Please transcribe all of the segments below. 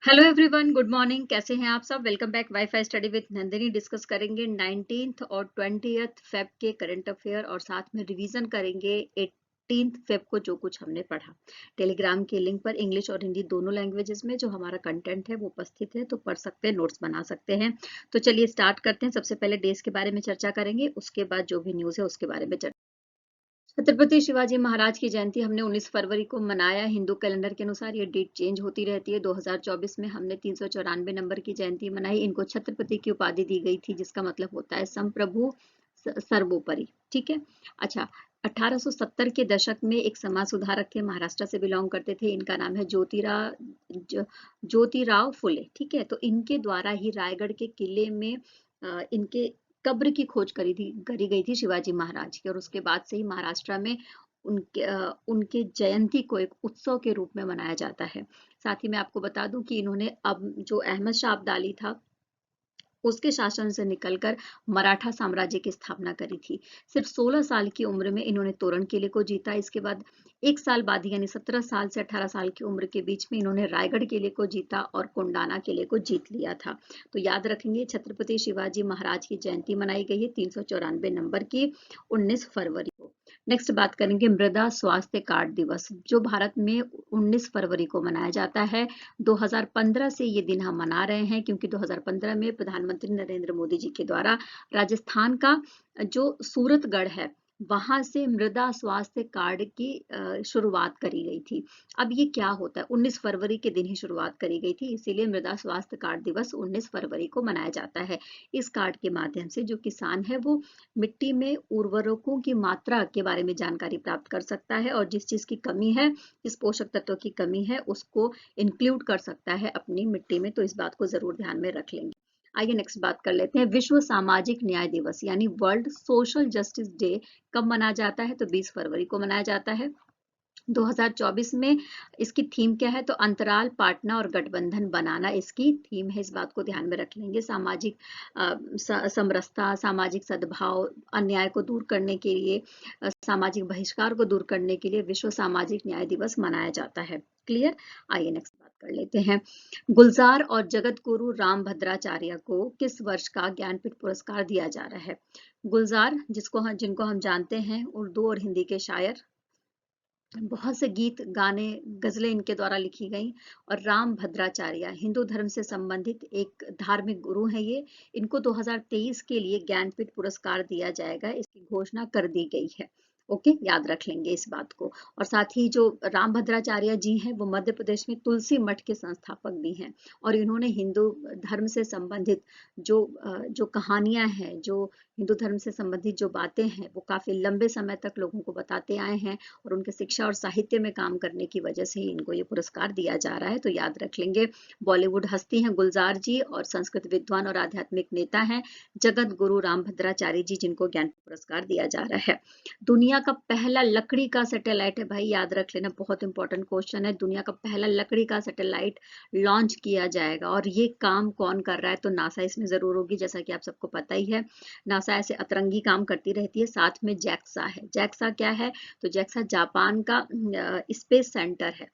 Hello everyone, good morning. कैसे हैं आप सब? Welcome back wifi study with Nandini. Discuss करेंगे 19th और 20th फेब के करंट अफेयर और साथ में रिवीजन करेंगे 18th फेब को जो कुछ हमने पढ़ा। टेलीग्राम के लिंक पर इंग्लिश और हिंदी दोनों लैंग्वेजेस में जो हमारा कंटेंट है वो उपस्थित है, तो पढ़ सकते हैं, नोट्स बना सकते हैं। तो चलिए स्टार्ट करते हैं। सबसे पहले डेज के बारे में चर्चा करेंगे, उसके बाद जो भी न्यूज़ है उसके बारे में चर्चा। छत्रपति शिवाजी महाराज की जयंती हमने 19 फरवरी को मनाया। हिंदू कैलेंडर के अनुसार ये डेट चेंज होती रहती है। 2024 में हमने 394 नंबर की जयंती मनाई। इनको छत्रपति की उपाधि दी गई थी, जिसका मतलब होता है संप्रभु, सर्वोपरि। ठीक है। अच्छा, 1870 के दशक में एक समाज सुधारक थे, महाराष्ट्र से बिलोंग करते थे। इनका नाम है ज्योतिराव फुले। ठीक है, तो इनके द्वारा ही रायगढ़ के किले में इनके कब्र की खोज करी गई थी शिवाजी महाराज की, और उसके बाद से ही महाराष्ट्र में उनके जयंती को एक उत्सव के रूप में मनाया जाता है। साथ ही मैं आपको बता दूं कि इन्होंने अब जो अहमद शाह अब्दाली था उसके शासन से निकलकर मराठा साम्राज्य की स्थापना करी थी। सिर्फ 16 साल की उम्र में इन्होंने तोरण किले को जीता। इसके बाद एक साल बाद यानी 17 साल से 18 साल की उम्र के बीच में इन्होंने रायगढ़ किले को जीता और कोंडाना किले को जीत लिया था। तो याद रखेंगे, छत्रपति शिवाजी महाराज की जयंती मनाई गई है 394 नंबर की 19 फरवरी को। नेक्स्ट बात करेंगे मृदा स्वास्थ्य कार्ड दिवस, जो भारत में 19 फरवरी को मनाया जाता है। 2015 से ये दिन हम मना रहे हैं, क्योंकि 2015 में प्रधानमंत्री नरेंद्र मोदी जी के द्वारा राजस्थान का जो सूरतगढ़ है वहां से मृदा स्वास्थ्य कार्ड की शुरुआत करी गई थी। अब ये क्या होता है, 19 फरवरी के दिन ही शुरुआत करी गई थी, इसीलिए मृदा स्वास्थ्य कार्ड दिवस 19 फरवरी को मनाया जाता है। इस कार्ड के माध्यम से जो किसान है वो मिट्टी में उर्वरकों की मात्रा के बारे में जानकारी प्राप्त कर सकता है, और जिस चीज की कमी है, जिस पोषक तत्व की कमी है, उसको इंक्लूड कर सकता है अपनी मिट्टी में। तो इस बात को जरूर ध्यान में रख लेंगे। आइए नेक्स्ट बात कर लेते हैं। विश्व सामाजिक न्याय दिवस यानी वर्ल्ड सोशल जस्टिस डे कब मनाया जाता है? तो 20 फरवरी को मनाया जाता है। 2024 में इसकी थीम क्या है? तो अंतराल पाटना और गठबंधन बनाना इसकी थीम है। इस बात को ध्यान में रख लेंगे। सामाजिक समरसता, सामाजिक सद्भाव, अन्याय को दूर करने के लिए, सामाजिक बहिष्कार को दूर करने के लिए विश्व सामाजिक न्याय दिवस मनाया जाता है। क्लियर? आइए नेक्स्ट बात कर लेते हैं। गुलजार और जगत गुरु राम भद्राचार्य को किस वर्ष का ज्ञानपीठ पुरस्कार दिया जा रहा है? गुलजार, जिनको हम जानते हैं, उर्दू और हिंदी के शायर, बहुत से गीत, गाने, गजलें इनके द्वारा लिखी गई। और राम भद्राचार्य हिंदू धर्म से संबंधित एक धार्मिक गुरु हैं ये। इनको 2023 के लिए ज्ञानपीठ पुरस्कार दिया जाएगा, इसकी घोषणा कर दी गई है। ओके, याद रख लेंगे इस बात को। और साथ ही जो राम भद्राचार्य जी हैं वो मध्य प्रदेश में तुलसी मठ के संस्थापक भी हैं, और इन्होंने हिंदू धर्म से संबंधित जो कहानियां हैं, जो हिंदू धर्म से संबंधित जो बातें हैं, वो काफी लंबे समय तक लोगों को बताते आए हैं, और उनके शिक्षा और साहित्य में काम करने की वजह से ही इनको ये पुरस्कार दिया जा रहा है। तो याद रख लेंगे। बॉलीवुड हस्ती हैं गुलजार जी, और संस्कृत विद्वान और आध्यात्मिक नेता हैं जगत गुरु राम भद्राचार्य जी, जिनको ज्ञान पुरस्कार दिया जा रहा है। दुनिया का पहला लकड़ी का सैटेलाइट है भाई, याद रख लेना, बहुत इंपॉर्टेंट क्वेश्चन है। दुनिया का पहला लकड़ी का सैटेलाइट लॉन्च किया जाएगा, और ये काम कौन कर रहा है? तो नासा इसमें जरूर होगी, जैसा कि आप सबको पता ही है। नासा ऐसे अतरंगी काम करती रहती है। साथ में जैक्सा है। जैक्सा क्या है? तो जैक्सा जापान का स्पेस सेंटर है।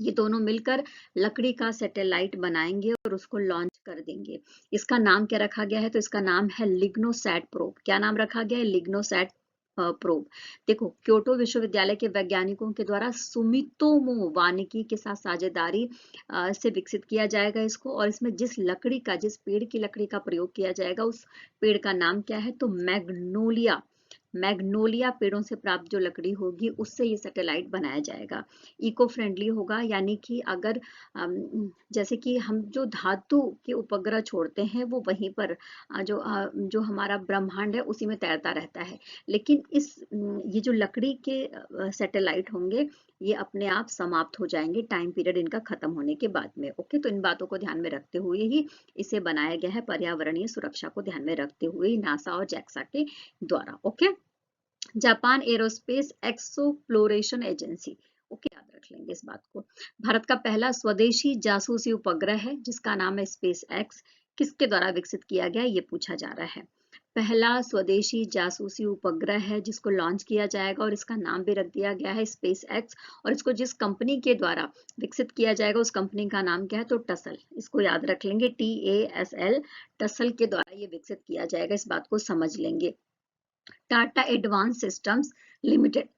ये दोनों मिलकर लकड़ी का सैटेलाइट बनाएंगे और उसको लॉन्च कर देंगे। इसका नाम क्या रखा गया है? तो इसका नाम है लिग्नोसैट प्रोब। क्या नाम रखा गया है? Lignosat probe. देखो, क्योटो विश्वविद्यालय के वैज्ञानिकों के द्वारा सुमितोमो वानिकी के साथ साझेदारी से विकसित किया जाएगा इसको। और इसमें जिस पेड़ की लकड़ी का प्रयोग किया जाएगा, उस पेड़ का नाम क्या है? तो मैग्नोलिया। मैग्नोलिया पेड़ों से प्राप्त जो लकड़ी होगी, उससे ये सैटेलाइट बनाया जाएगा। इको फ्रेंडली होगा, यानी कि अगर जैसे कि हम जो धातु के उपग्रह छोड़ते हैं वो वहीं पर जो हमारा ब्रह्मांड है उसी में तैरता रहता है। लेकिन ये जो लकड़ी के सैटेलाइट होंगे, ये अपने आप समाप्त हो जाएंगे टाइम पीरियड इनका खत्म होने के बाद में। ओके, तो इन बातों को ध्यान में रखते हुए ही इसे बनाया गया है, पर्यावरणीय सुरक्षा को ध्यान में रखते हुए नासा और जैक्सा के द्वारा। Okay, Japan aerospace exploration agency. Okay, याद रख लेंगे इस बात को। भारत का पहला स्वदेशी जासूसी उपग्रह है जिसका नाम है स्पेस एक्स। किसके द्वारा विकसित किया गया, ये पूछा जा रहा है। पहला स्वदेशी जासूसी उपग्रह है जिसको लॉन्च किया जाएगा और इसका नाम भी रख दिया गया है स्पेस एक्स। और इसको जिस कंपनी के द्वारा विकसित किया जाएगा उस कंपनी का नाम क्या है, तो टसल। इसको याद रख लेंगे, TASL, टसल के द्वारा ये विकसित किया जाएगा, इस बात को समझ लेंगे। Tata advance systems limited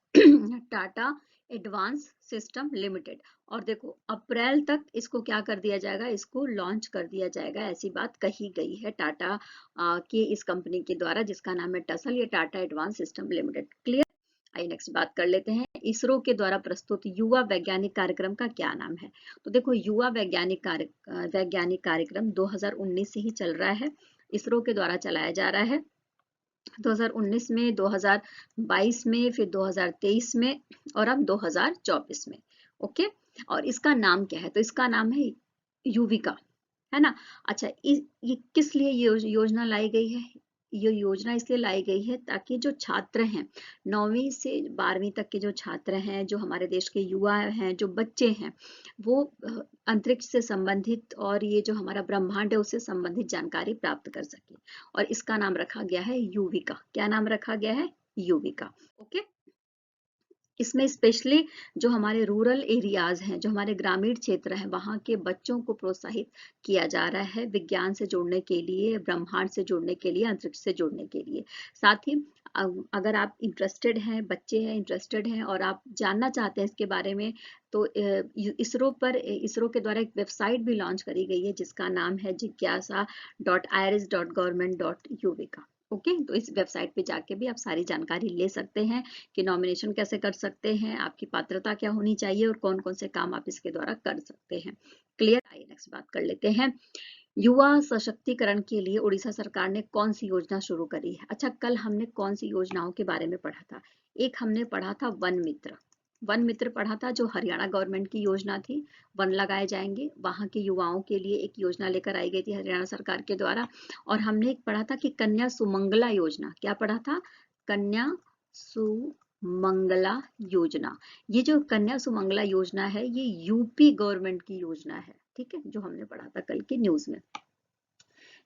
Tata advance system limited. और देखो अप्रैल तक इसको क्या कर दिया जाएगा, इसको लॉन्च कर दिया जाएगा, ऐसी बात कही गई है टाटा के इस कंपनी के द्वारा जिसका नाम है टसल, ये Tata advance system limited. Clear. आइए नेक्स्ट बात कर लेते हैं, इसरो के द्वारा प्रस्तुत युवा वैज्ञानिक कार्यक्रम का क्या नाम है। तो देखो युवा वैज्ञानिक कार्यक्रम 2019 से ही चल रहा है, इसरो के द्वारा चलाया जा रहा है। 2019 में, 2022 में, फिर 2023 में और अब 2024 में। ओके। और इसका नाम क्या है, तो इसका नाम है युविका, है ना। अच्छा, ये किस लिए योजना लाई गई है, ये योजना इसलिए लाई गई है ताकि जो छात्र हैं 9वीं से 12वीं तक के जो छात्र हैं, जो हमारे देश के युवा हैं, जो बच्चे हैं, वो अंतरिक्ष से संबंधित और ये जो हमारा ब्रह्मांड है उससे संबंधित जानकारी प्राप्त कर सके। और इसका नाम रखा गया है युविका। क्या नाम रखा गया है, युविका। ओके। इसमें स्पेशली जो हमारे रूरल एरियाज हैं, जो हमारे ग्रामीण क्षेत्र हैं, वहाँ के बच्चों को प्रोत्साहित किया जा रहा है विज्ञान से जुड़ने के लिए, ब्रह्मांड से जुड़ने के लिए, अंतरिक्ष से जुड़ने के लिए। साथ ही अगर आप इंटरेस्टेड हैं, बच्चे हैं इंटरेस्टेड हैं और आप जानना चाहते हैं इसके बारे में, तो इसरो के द्वारा एक वेबसाइट भी लॉन्च करी गई है जिसका नाम है jigyasa.iris.government.uvika। ओके। तो इस वेबसाइट पे जाके भी आप सारी जानकारी ले सकते हैं कि नॉमिनेशन कैसे कर सकते हैं, आपकी पात्रता क्या होनी चाहिए और कौन कौन से काम आप इसके द्वारा कर सकते हैं। क्लियर। आइए नेक्स्ट बात कर लेते हैं, युवा सशक्तिकरण के लिए उड़ीसा सरकार ने कौन सी योजना शुरू करी है। अच्छा, कल हमने कौन सी योजनाओं के बारे में पढ़ा था, एक हमने पढ़ा था वन मित्र पढ़ा था, जो हरियाणा गवर्नमेंट की योजना थी, वन लगाए जाएंगे, वहां के युवाओं के लिए एक योजना लेकर आई गई थी हरियाणा सरकार के द्वारा। और हमने एक पढ़ा था कि कन्या सुमंगला योजना, क्या पढ़ा था, कन्या सुमंगला योजना। ये जो कन्या सुमंगला योजना है ये यूपी गवर्नमेंट की योजना है, ठीक है, जो हमने पढ़ा था कल की न्यूज में।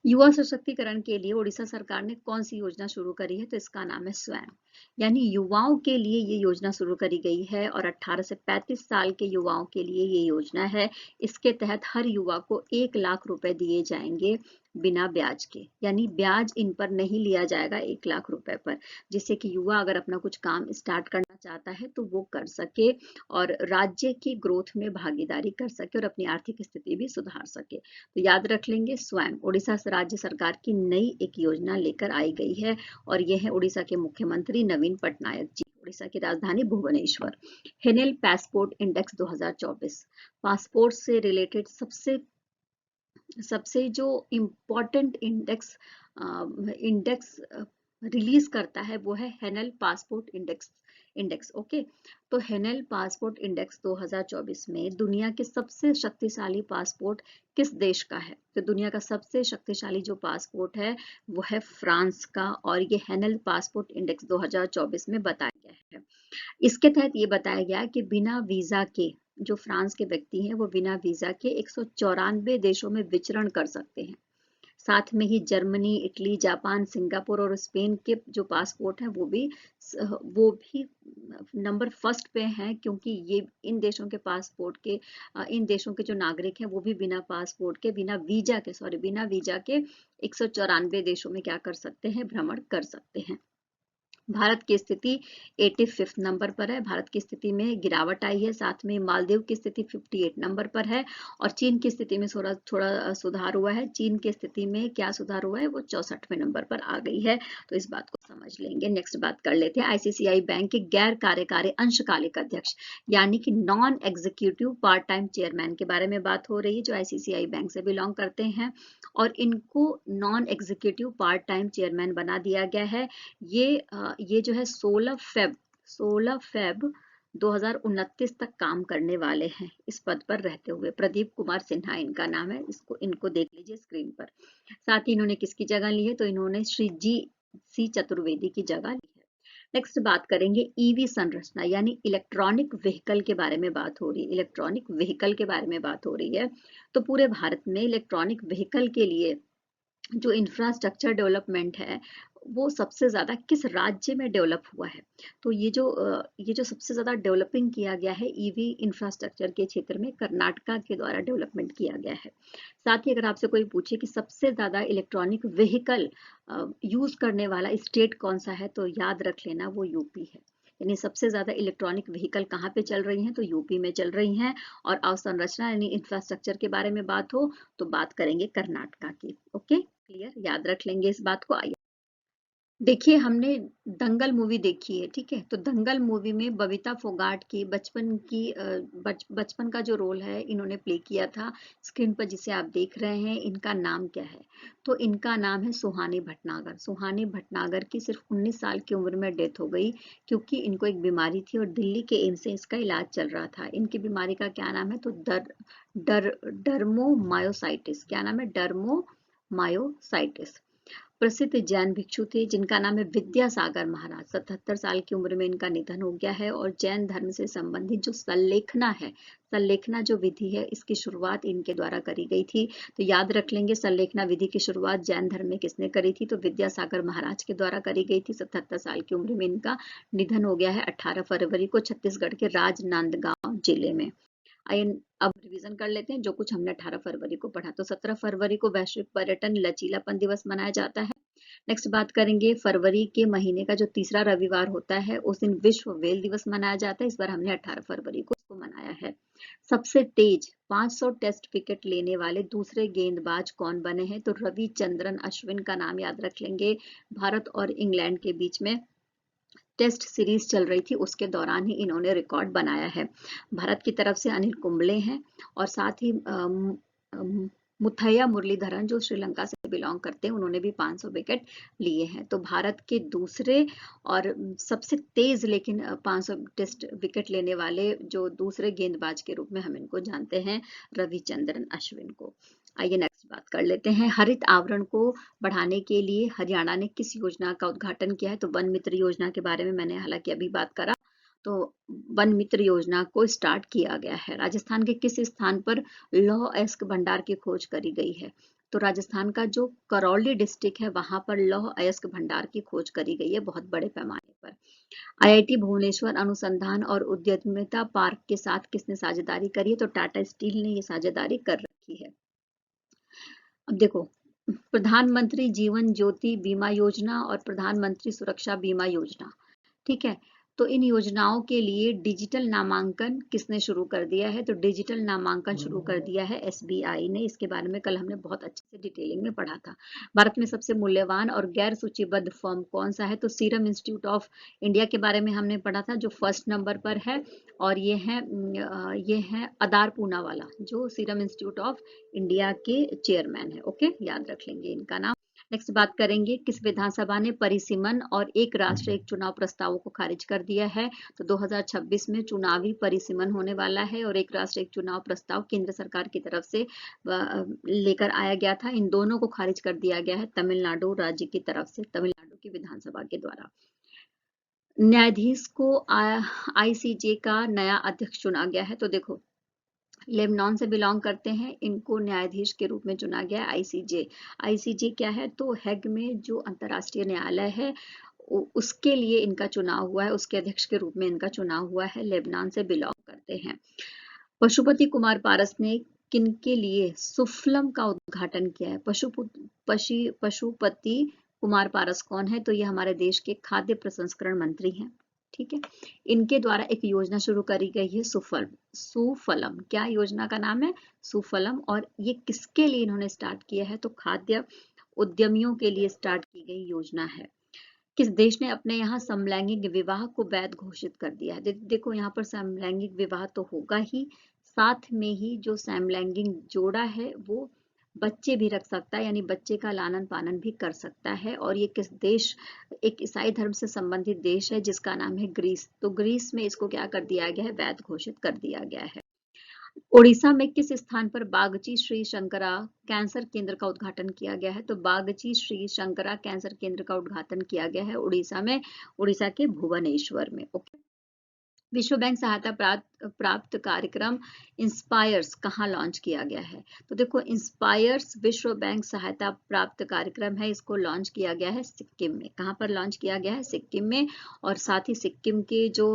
युवा सशक्तिकरण के लिए उड़ीसा सरकार ने कौन सी योजना शुरू करी है, तो इसका नाम है स्वयं। यानी युवाओं के लिए ये योजना शुरू करी गई है और 18 से 35 साल के युवाओं के लिए ये योजना है। इसके तहत हर युवा को 1 लाख रुपए दिए जाएंगे बिना ब्याज के, यानी ब्याज इन पर नहीं लिया जाएगा 1 लाख रुपए पर, जिससे कि युवा अगर अपना कुछ काम स्टार्ट करना चाहता है तो वो कर सके और राज्य की ग्रोथ में भागीदारी कर सके और अपनी आर्थिक स्थिति भी सुधार सके। तो याद रख लेंगे, स्वयं उड़ीसा राज्य सरकार की नई एक योजना लेकर आई गई है और यह है उड़ीसा के मुख्यमंत्री नवीन पटनायक जी, उड़ीसा की राजधानी भुवनेश्वर। हेनेल पासपोर्ट इंडेक्स 2024 पासपोर्ट से रिलेटेड सबसे जो इम्पोर्टेंट इंडेक्स रिलीज करता है वो है हेनेल पासपोर्ट इंडेक्स। ओके। तो हेनेल पासपोर्ट इंडेक्स 2024 में दुनिया के सबसे शक्तिशाली पासपोर्ट किस देश का है, तो दुनिया का सबसे शक्तिशाली जो पासपोर्ट है वो है फ्रांस का, और ये हेनेल पासपोर्ट इंडेक्स 2024 में बताया गया है। इसके तहत ये बताया गया कि बिना वीजा के जो फ्रांस के व्यक्ति हैं वो बिना वीजा के 194 देशों में विचरण कर सकते हैं। साथ में ही जर्मनी, इटली, जापान, सिंगापुर और स्पेन के जो पासपोर्ट हैं वो भी नंबर फर्स्ट पे हैं, क्योंकि ये इन देशों के पासपोर्ट के इन देशों के जो नागरिक हैं वो भी बिना पासपोर्ट के, बिना वीजा के 194 देशों में क्या कर सकते हैं, भ्रमण कर सकते हैं। भारत की स्थिति 85 नंबर पर है, भारत की स्थिति में गिरावट आई है। साथ में मालदीव की स्थिति 58 नंबर पर है और चीन की स्थिति में थोड़ा सुधार हुआ है। चीन की स्थिति में क्या सुधार हुआ है, वो 64वें नंबर पर आ गई है, तो इस बात को समझ लेंगे। नेक्स्ट बात कर लेते हैं, आईसीसीआई बैंक के गैर कार्यकारी अंशकालिक अध्यक्ष यानी कि non executive part time chairman के बारे में बात हो रही है, जो आईसीसीआई बैंक से बिलोंग करते हैं और इनको non executive part time chairman बना दिया गया है। ये जो है 16 फेब 2029 तक काम करने वाले हैं इस पद पर रहते हुए। प्रदीप कुमार सिन्हा इनका नाम है, इनको देख लीजिए स्क्रीन पर। साथ ही इन्होंने किसकी जगह ली है, तो इन्होंने श्री GC चतुर्वेदी की जगह ली है। नेक्स्ट बात करेंगे ईवी संरचना यानी इलेक्ट्रॉनिक व्हीकल के बारे में बात हो रही है। इलेक्ट्रॉनिक व्हीकल के बारे में बात हो रही है, तो पूरे भारत में इलेक्ट्रॉनिक व्हीकल के लिए जो इंफ्रास्ट्रक्चर डेवलपमेंट है वो सबसे ज्यादा किस राज्य में डेवलप हुआ है? तो ये जो सबसे ज्यादा डेवलपिंग किया गया है ईवी इंफ्रास्ट्रक्चर के क्षेत्र में, कर्नाटका के द्वारा डेवलपमेंट किया गया है। साथ ही अगर आपसे कोई पूछे कि सबसे ज्यादा इलेक्ट्रॉनिक व्हीकल यूज करने वाला स्टेट कौन सा है, तो याद रख लेना वो यूपी है। यानी सबसे ज्यादा इलेक्ट्रॉनिक व्हीकल कहाँ पे चल रही हैं, तो यूपी में चल रही हैं। और अवसंरचना यानी इंफ्रास्ट्रक्चर के बारे में बात हो तो बात करेंगे कर्नाटका की। ओके, क्लियर, याद रख लेंगे इस बात को। देखिए, हमने दंगल मूवी देखी है, ठीक है? तो दंगल मूवी में बबीता फोगाट की बचपन का जो रोल है इन्होंने प्ले किया था स्क्रीन पर, जिसे आप देख रहे हैं, इनका नाम क्या है? तो इनका नाम है सुहानी भटनागर। सुहानी भटनागर की सिर्फ 19 साल की उम्र में डेथ हो गई, क्योंकि इनको एक बीमारी थी और दिल्ली के एम्स से इसका इलाज चल रहा था। इनकी बीमारी का क्या नाम है? तो डर्मोमायोसाइटिस। क्या नाम है? डर्मोमायोसाइटिस। प्रसिद्ध जैन भिक्षु थे जिनका नाम है विद्यासागर महाराज। 77 साल की उम्र में इनका निधन हो गया है। और जैन धर्म से संबंधित जो सल्लेखना है, सल्लेखना जो विधि है, इसकी शुरुआत इनके द्वारा करी गई थी। तो याद रख लेंगे, सल्लेखना विधि की शुरुआत जैन धर्म में किसने करी थी? तो विद्यासागर महाराज के द्वारा करी गई थी। 77 साल की उम्र में इनका निधन हो गया है 18 फरवरी को, छत्तीसगढ़ के राजनांदगांव जिले में। आइए अब रिवीजन कर लेते हैं जो कुछ हमने 18 फरवरी को पढ़ा। तो 17 फरवरी को वैश्विक पर्यटन लचीलापन दिवस मनाया जाता है। नेक्स्ट बात करेंगे, फरवरी के महीने का जो तीसरा रविवार होता है उस दिन विश्व व्हेल दिवस मनाया जाता है। इस बार हमने 18 फरवरी को इसको मनाया है। सबसे तेज 500 टेस्ट विकेट लेने वाले दूसरे गेंदबाज कौन बने हैं? तो रविचंद्रन अश्विन का नाम याद रख लेंगे। भारत और इंग्लैंड के बीच में टेस्ट सीरीज चल रही थी, उसके दौरान ही इन्होंने रिकॉर्ड बनाया है। भारत की तरफ से अनिल कुंबले हैं और साथ ही मुथैया मुरलीधरन जो श्रीलंका से बिलोंग करते हैं, उन्होंने भी 500 विकेट लिए हैं। तो भारत के दूसरे और सबसे तेज लेकिन 500 टेस्ट विकेट लेने वाले जो दूसरे गेंदबाज के रूप में हम इनको जानते हैं, रविचंद्रन अश्विन को। आइए नेक्स्ट बात कर लेते हैं, हरित आवरण को बढ़ाने के लिए हरियाणा ने किस योजना का उद्घाटन किया है? तो वन मित्र योजना के बारे में मैंने हालांकि अभी बात करा। तो वन मित्र योजना को स्टार्ट किया गया है। राजस्थान के किस स्थान पर लौह अयस्क भंडार की खोज करी गई है? तो राजस्थान का जो करौली डिस्ट्रिक्ट है वहां पर लौह अयस्क भंडार की खोज करी गई है बहुत बड़े पैमाने पर। आईआईटी भुवनेश्वर अनुसंधान और उद्यमिता पार्क के साथ किसने साझेदारी करी है? तो टाटा स्टील ने ये साझेदारी कर रखी है। अब देखो, प्रधानमंत्री जीवन ज्योति बीमा योजना और प्रधानमंत्री सुरक्षा बीमा योजना, ठीक है? तो इन योजनाओं के लिए डिजिटल नामांकन किसने शुरू कर दिया है? तो डिजिटल नामांकन शुरू कर दिया है एसबीआई ने। इसके बारे में कल हमने बहुत अच्छे से डिटेलिंग में पढ़ा था। भारत में सबसे मूल्यवान और गैर सूचीबद्ध फर्म कौन सा है? तो सीरम इंस्टीट्यूट ऑफ इंडिया के बारे में हमने पढ़ा था, जो फर्स्ट नंबर पर है। और ये है अदार पूनावाला, जो सीरम इंस्टीट्यूट ऑफ इंडिया के चेयरमैन है। ओके, याद रख लेंगे इनका नाम। नेक्स्ट बात करेंगे, किस विधानसभा ने परिसीमन और एक राष्ट्र एक चुनाव प्रस्तावों को खारिज कर दिया है? तो 2026 में चुनावी परिसीमन होने वाला है और एक राष्ट्र एक चुनाव प्रस्ताव केंद्र सरकार की तरफ से लेकर आया गया था। इन दोनों को खारिज कर दिया गया है तमिलनाडु राज्य की तरफ से, तमिलनाडु की विधानसभा के द्वारा। न्यायाधीश को आईसीजे का नया अध्यक्ष चुना गया है। तो देखो, लेबनान से बिलोंग करते हैं, इनको न्यायाधीश के रूप में चुना गया है आईसीजे। आईसीजे क्या है? तो हैग में जो अंतर्राष्ट्रीय न्यायालय है उसके लिए इनका चुनाव हुआ है, उसके अध्यक्ष के रूप में इनका चुनाव हुआ है। लेबनान से बिलोंग करते हैं। पशुपति कुमार पारस ने किनके लिए सुफलम का उद्घाटन किया है? पशुपति कुमार पारस कौन है? तो ये हमारे देश के खाद्य प्रसंस्करण मंत्री हैं, ठीक है? इनके द्वारा एक योजना शुरू करी गई है सुफलम। क्या योजना का नाम है? सुफलम। और ये किसके लिए इन्होंने स्टार्ट किया है? तो खाद्य उद्यमियों के लिए स्टार्ट की गई योजना है। किस देश ने अपने यहाँ समलैंगिक विवाह को वैध घोषित कर दिया है? देखो, यहाँ पर समलैंगिक विवाह तो होगा ही, साथ में ही जो समलैंगिक जोड़ा है वो बच्चे भी रख सकता है, यानी बच्चे का लालन पालन भी कर सकता है। और ये किस देश, एक ईसाई धर्म से संबंधित देश है जिसका नाम है ग्रीस। तो ग्रीस में इसको क्या कर दिया गया है? वैध घोषित कर दिया गया है। ओडिशा में किस स्थान पर बागची श्री शंकरा कैंसर केंद्र का उद्घाटन किया गया है? तो बागची श्री शंकरा कैंसर केंद्र का उद्घाटन किया गया है उड़ीसा में, उड़ीसा के भुवनेश्वर में। ओके, विश्व बैंक सहायता प्राप्त कार्यक्रम इंस्पायर्स कहाँ लॉन्च किया गया है? तो देखो, इंस्पायर्स विश्व बैंक सहायता प्राप्त कार्यक्रम है, इसको लॉन्च किया गया है सिक्किम में। कहाँ पर लॉन्च किया गया है? सिक्किम में। और साथ ही सिक्किम के जो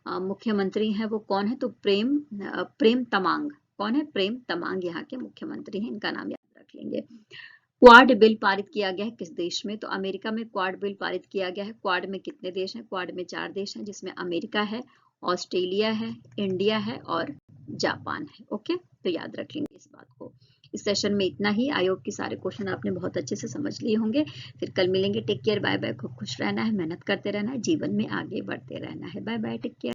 मुख्यमंत्री हैं वो कौन है? तो प्रेम तमांग। कौन है? प्रेम तमांग यहाँ के मुख्यमंत्री हैं, इनका नाम याद रख लेंगे। क्वाड बिल पारित किया गया है किस देश में? तो अमेरिका में क्वाड बिल पारित किया गया है। क्वाड में कितने देश हैं? क्वाड में 4 देश हैं, जिसमें अमेरिका है, ऑस्ट्रेलिया है, इंडिया है और जापान है। ओके, तो याद रख लेंगे इस बात को। इस सेशन में इतना ही। आयोग के सारे क्वेश्चन आपने बहुत अच्छे से समझ लिए होंगे। फिर कल मिलेंगे। Take care, bye bye. खूब खुश रहना है, मेहनत करते रहना है, जीवन में आगे बढ़ते रहना है। Bye bye, take care.